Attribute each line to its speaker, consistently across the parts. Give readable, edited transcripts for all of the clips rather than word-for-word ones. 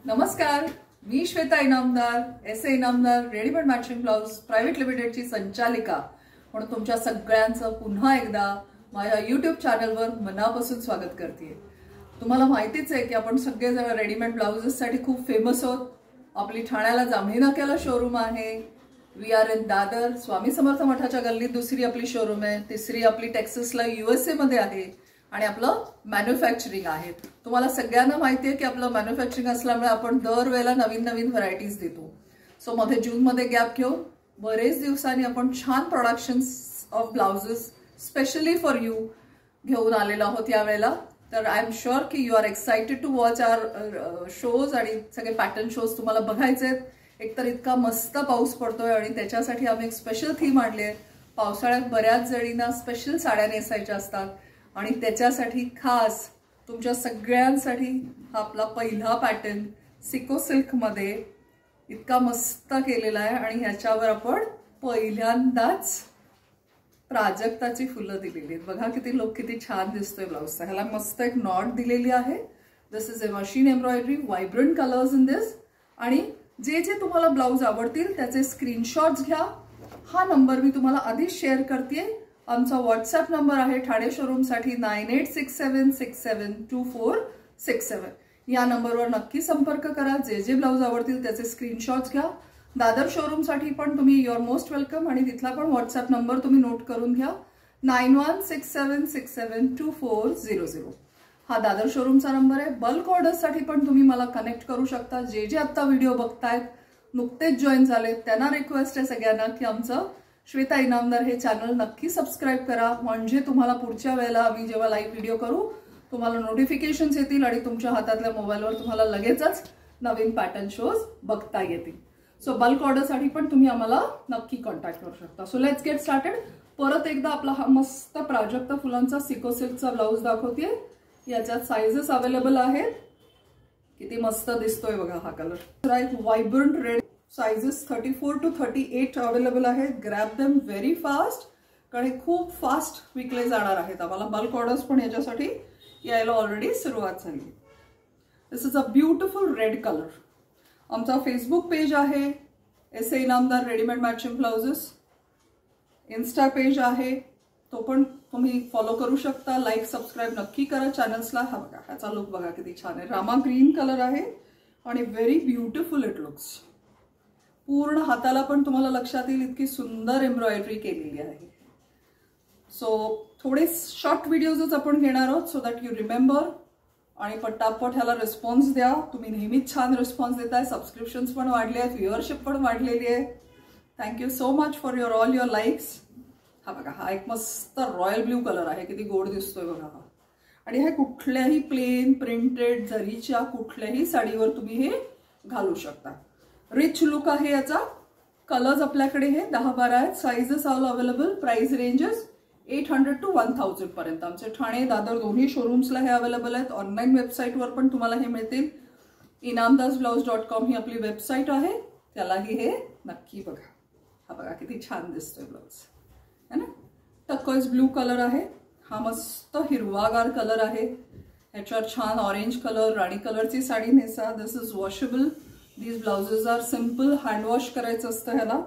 Speaker 1: नमस्कार, मी Shweta Inamdar, S A Inamdar, readymade matching blouse private लिमिटेडची संचालिका म्हणून तुमच्या सगळ्यांचं पुन्हा एकदा माझ्या YouTube चॅनलवर मनापासून स्वागत करते। तुम्हाला माहितीच आहे की आपण सगळेजण रेडीमेड ब्लाउजेससाठी खूप फेमस आहोत। आपली ठाण्याला जांभळी नाक्याला शोरूम आहे। We are in Dadar, Swami Samarth मठाच्या गल्लीत दुसरी आपली शोरूम आहे। तिसरी आपली टेक्सासला USA मध्ये आहे आणि आपलं मॅन्युफॅक्चरिंग आहे। तुम्हाला सगळ्यांना माहिती आहे की आपलं मॅन्युफॅक्चरिंग असल्यामुळे आपण दरवेळेला नवीन नवीन व्हरायटीज देतो। सो मध्ये जून मध्ये गॅप घेऊन बरेच दिवसांनी आपण छान productions of blouses specially for you घेऊन आलेलो आहोत यावेळेला। तर आय एम शुअर की you are excited to watch our shows आणि सगळे पॅटर्न शोज तुम्हाला बघायचे आहेत। एकतर इतका मस्त पाऊस पडतोय आणि त्याच्यासाठी आम्ही एक स्पेशल थीम आणली आहे। पावसाळ्यात बऱ्याच जणींना स्पेशल साड्या नेसायच्या असतात आणि त्याच्यासाठी खास तुमच्या सगळ्यांसाठी हा आपला पहिला पॅटर्न सिको सिल्क मध्ये इतका मस्त केलेला आहे आणि ह्याच्यावर आपण पहिल्यांदाच प्राजक्ताची फुलं दिलेली आहेत। बघा किती छान दिसतोय ब्लाउज। ह्याला मस्त एक नॉट दिलेली आहे। This is a machine embroidery, vibrant colours in this. आणि जे तुम्हाला ब्लाउज आवडतील त्याचे स्क्रीनशॉट्स घ्या। हा नंबर मी तुम्हाला आधीच शेअर करते। आमचा व्हॉट्सअप नंबर आहे ठाणे शोरूम साठी 9867672467। या नंबरवर नक्की संपर्क करा। जे ब्लाउज आवडतील त्याचे स्क्रीनशॉट्स घ्या। दादर शोरूम साठी पण तुम्ही युअर मोस्ट वेलकम आणि तिथला पण व्हॉट्सअप नंबर तुम्ही नोट करून घ्या 9167672400। हा दादर शोरूमचा नंबर आहे। बल्क ऑर्डर्स साठी पण तुम्ही मला कनेक्ट करू शकता। जे आता व्हिडिओ बघतायत नुकतेच जॉईन झाले त्यांना रिक्वेस्ट आहे सगळ्यांना की आमचं श्वेता इनामदार हे चॅनल नक्की सबस्क्राइब करा, म्हणजे तुम्हाला पुढच्या वेळेला आम्ही जेव्हा लाईव्ह व्हिडिओ करू तुम्हाला नोटिफिकेशन्स येतील आणि तुमच्या हातातल्या मोबाईलवर तुम्हाला लगेचच नवीन पॅटर्न शोज बघता येतील। सो बल्क ऑर्डर साठी पण तुम्ही आम्हाला नक्की कॉन्टॅक्ट करू शकता। So let's get started. परत एकदा आपला हा मस्त प्राजक्त फुलांचा सिको सिल्कचा ब्लाउज दाखवते। याच्यात साइजेस अवेलेबल आहेत। किती मस्त दिसतोय बघा हा colour. Right, vibrant red. Sizes 34 to 38 available आहे। ग्रॅब देम व्हेरी फास्ट, कारण खूप फास्ट विकले जाणार आहेत। आम्हाला बल्क ऑर्डर्स पण याच्यासाठी यायला ऑलरेडी सुरुवात झाली। This is a beautiful red colour. आमचा फेसबुक पेज आहे S A Inamdar readymade matching blouses. Insta page आहे, तो पण तुम्ही फॉलो करू शकता। लाईक सबस्क्राईब नक्की करा चॅनल्सला। हा बघा, ह्याचा लुक बघा किती छान आहे। रामा ग्रीन कलर आहे आणि व्हेरी ब्युटिफुल इट लुक्स। पूर्ण हाताला पण तुम्हाला लक्षात येईल इतकी सुंदर एम्ब्रॉयडरी केलेली आहे। सो थोडे शॉर्ट व्हिडिओज आपण घेणार आहोत सो दॅट यू रिमेंबर आणि पटापट ह्याला रिस्पॉन्स द्या। तुम्ही नेहमीच छान रिस्पॉन्स देताय। सबस्क्रिप्शन्स पण वाढले आहेत, व्ह्युअरशिप पण वाढलेली आहे। Thank you so much for all your likes. हा बघा, हा एक मस्त रॉयल ब्ल्यू कलर आहे। किती गोड दिसतोय बघा हा। आणि हे कुठल्याही प्लेन प्रिंटेड जरीच्या कुठल्याही साडीवर तुम्ही हे घालू शकता। रिच लुक आहे याचा। कलर्स आपल्याकडे हे 10-12 आहेत। Sizes all available. Price ranges 800 to 1000 पर्यंत। आमचे ठाणे दादर दोन्ही शोरूम्सला हे अवेलेबल आहेत। ऑनलाईन वेबसाईटवर पण तुम्हाला हे मिळतील। inamdasblouse.com ही आपली वेबसाईट आहे, त्यालाही हे नक्की बघा। हा बघा किती छान दिसतोय ब्लाउज, है ना। टर्कोइज ब्लू कलर आहे। हा मस्त हिरवागार कलर आहे। ह्याच्यावर छान ऑरेंज कलर, राणी कलरची साडी नेसा। This is washable. These blouses are simple. Hand wash करायचं असतं ह्याला,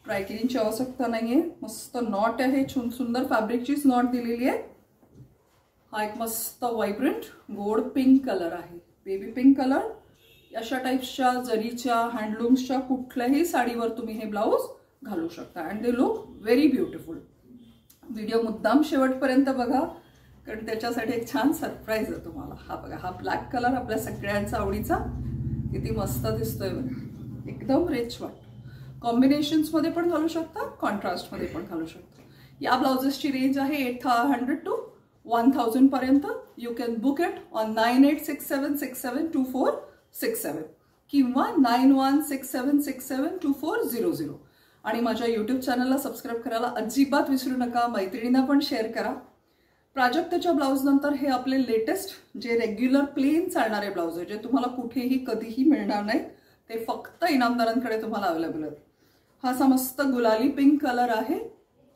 Speaker 1: ड्रायक्लिनची आवश्यकता नाहीये। मस्त नॉट आहे, सुंदर फॅब्रिकचीच नॉट दिलेली आहे। हा एक मस्त व्हायब्रंट गोड पिंक कलर आहे, बेबी पिंक कलर। अशा टाईप्सच्या जरीच्या हँडलूम्सच्या कुठल्याही साडीवर तुम्ही हे ब्लाउज घालू शकता and they look very beautiful. Video मुद्दाम शेवटपर्यंत बघा, कारण त्याच्यासाठी एक छान सरप्राईज आहे तुम्हाला। हा बघा, हा ब्लॅक कलर आपल्या सगळ्यांचा आवडीचा किती मस्त दिसतोय बघा। एकदम रिच वाट। कॉम्बिनेशन्स मध्ये पण घालू शकता, कॉन्ट्रास्ट मध्ये पण घालू शकता। या ब्लाउजेसची रेंज आहे 800 to 1000 पर्यंत। You can book it on 9867672467 किंवा 9167672400। आणि माझ्या YouTube चॅनलला सबस्क्राईब करायला अजिबात विसरू नका। मैत्रिणींना पण शेअर करा। प्राजक्ताच्या ब्लाउज नंतर हे आपले लेटेस्ट जे रेग्युलर प्लेन चालणारे ब्लाउज आहे, जे तुम्हाला कुठेही कधीही मिळणार नाही, ते फक्त इनामदारांकडे तुम्हाला अवेलेबल आहेत। हा असा मस्त गुलाली पिंक कलर आहे,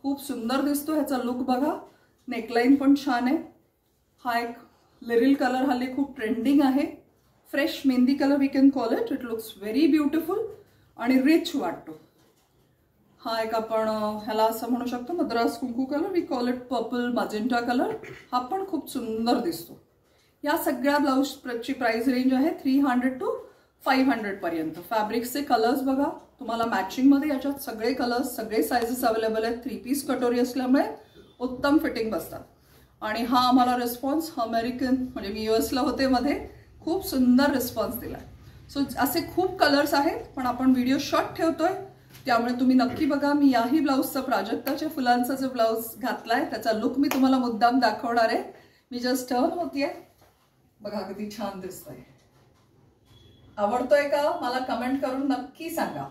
Speaker 1: खूप सुंदर दिसतो। ह्याचा लुक बघा, नेकलाइन पण छान आहे। हा एक लिरिल कलर हल्ली खूप ट्रेंडिंग आहे। Fresh mehndi colour we can call it. It looks very beautiful आणि रिच वाटतो. हा एक आपण ह्याला असं म्हणू शकतो मद्रास कुंकू colour, we call it purple magenta colour. हा पण खूप सुंदर दिसतो. या सगळ्या ब्लाऊजची प्राइस रेंज आहे 300 to 500 पर्यंत. फॅब्रिक्सचे कलर्स बघा, तुम्हाला मॅचिंगमध्ये याच्यात सगळे कलर्स सगळे साइजेस अवेलेबल आहेत. 3 पीस कटोरी असल्यामुळे उत्तम फिटिंग बसतात. आणि हा आम्हाला रिस्पॉन्स अमेरिकन म्हणजे मी US ला होते मध्ये, खूप सुंदर रिस्पॉन्स दिलाय. सो असे खूप कलर्स आहेत, पण आपण व्हिडिओ शॉर्ट ठेवतोय त्यामुळे तुम्ही नक्की बघा. मी याही ब्लाऊजचा प्राजक्ताच्या फुलांचा जो ब्लाऊज घातलाय त्याचा लुक मी तुम्हाला मुद्दाम दाखवणार आहे. मी जस्ट टर्न होतीये, बघा किती छान दिसतोय. आवडतोय का मला कमेंट करून नक्की सांगा.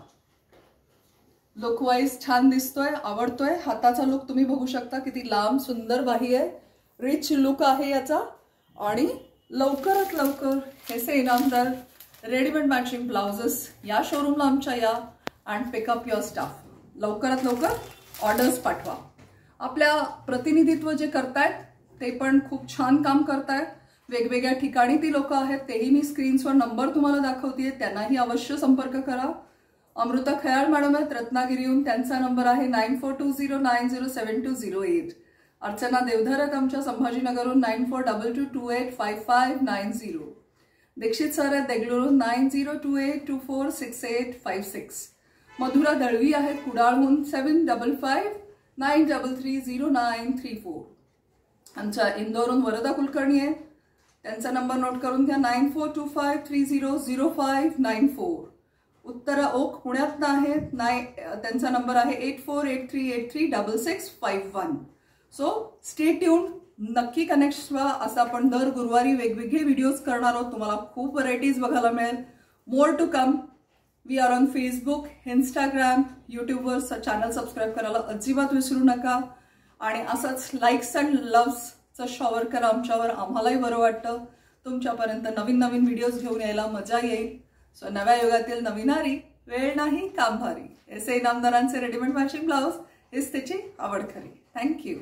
Speaker 1: लुक वाईज छान दिसतोय, आवडतोय. हाताचा लुक तुम्ही बघू शकता, किती लांब सुंदर बाही आहे, रिच लुक आहे याचा. आणि लवकरात लवकर हे से इनामदार रेडीमेड मॅचिंग ब्लाउजेस या शोरूमला आमच्या या अँड पिकअप युअर स्टाफ. लवकरात लवकर ऑर्डर्स पाठवा. आपल्या प्रतिनिधित्व जे करतायत ते पण खूप छान काम करतायत. वेगवेगळ्या ठिकाणी ती लोक आहेत, तेही मी स्क्रीन्सवर नंबर तुम्हाला दाखवतेय, त्यांनाही अवश्य संपर्क करा. अमृता खयाळ मॅडम आहेत रत्नागिरीहून, त्यांचा नंबर आहे 9420907208. अर्चना देवधर आहेत आमच्या संभाजीनगरहून 9422285590. दीक्षित सर आहेत देगलूरहून 9028246856. मधुरा दळवी आहेत कुडाळहून 7559330934. आमच्या इंदोरहून वरदा कुलकर्णी आहेत, त्यांचा नंबर नोट करून घ्या 9425300594. उत्तरा ओक पुण्यातनं आहेत, त्यांचा नंबर आहे 8483836651. सो स्टे ट्यून्ड, नक्की कनेक्ट व्हा. असं आपण दर गुरुवारी वेगवेगळे व्हिडिओज करणार आहोत. तुम्हाला खूप व्हरायटीज बघायला मिळेल. More to come. We are on Facebook, Instagram, यूट्यूबवर चॅनल सबस्क्राईब करायला अजिबात विसरू नका. आणि असंच लाईक्स अँड लव्हचं शॉवर करा आमच्यावर, आम्हालाही बरं वाटतं. तुमच्यापर्यंत नवीन नवीन व्हिडिओज घेऊन यायला मजा येईल. सो नव्या युगातील नवीनारी, वेळ नाही काम भारी. ऐसे इनामदारांचे रेडीमेड मॅचिंग ब्लाउज हेच त्याची आवड खरी. थँक्यू.